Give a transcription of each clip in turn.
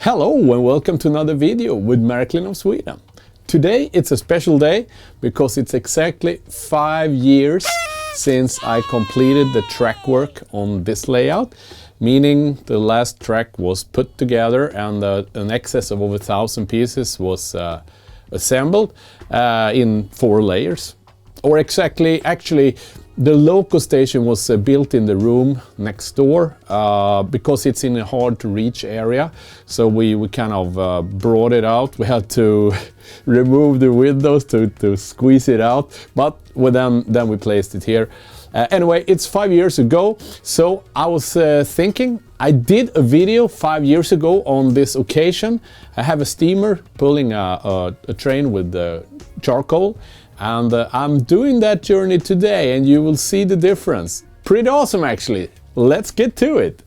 Hello and welcome to another video with Marklinofsweden. Today it's a special day because it's exactly 5 years since I completed the track work on this layout, meaning the last track was put together and an excess of over 1,000 pieces was assembled in 4 layers. Or actually the local station was built in the room next door because it's in a hard to reach area. So we kind of brought it out. We had to remove the windows to squeeze it out, but then we placed it here. Anyway, it's 5 years ago, so I was thinking, I did a video 5 years ago on this occasion. I have a steamer pulling a train with charcoal, and I'm doing that journey today, and you will see the difference. Pretty awesome actually. Let's get to it.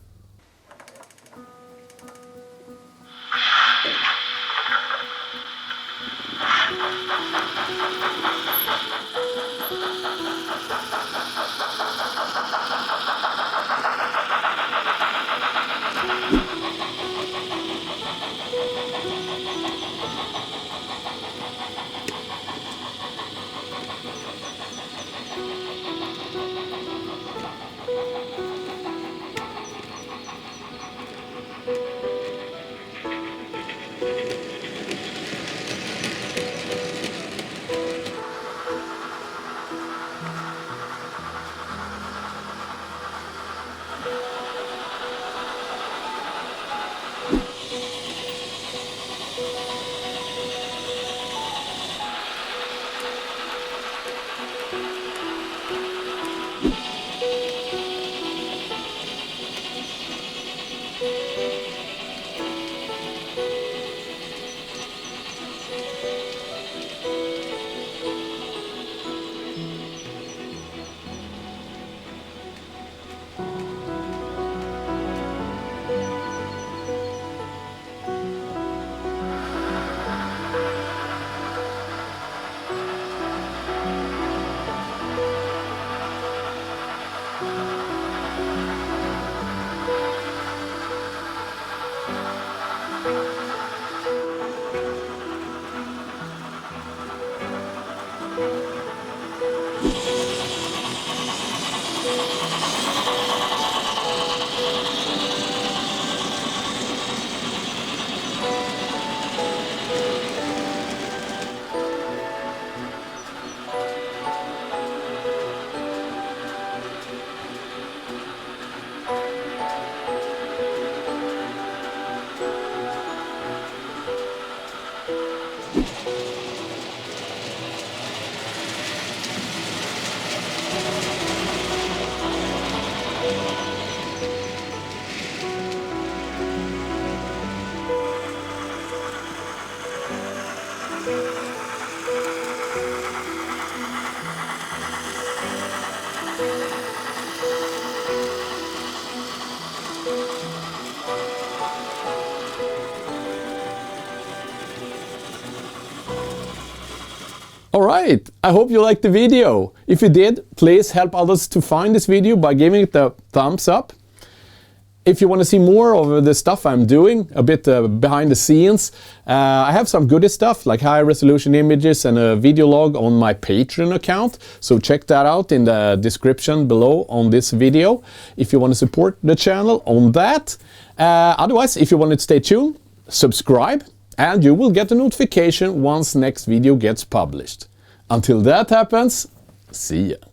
Alright, I hope you liked the video. If you did, please help others to find this video by giving it a thumbs up. If you want to see more of the stuff I'm doing, a bit behind the scenes, I have some goodie stuff like high resolution images and a video log on my Patreon account. So check that out in the description below on this video if you want to support the channel on that. Otherwise, if you want to stay tuned, subscribe, and you will get a notification once next video gets published. Until that happens, see ya.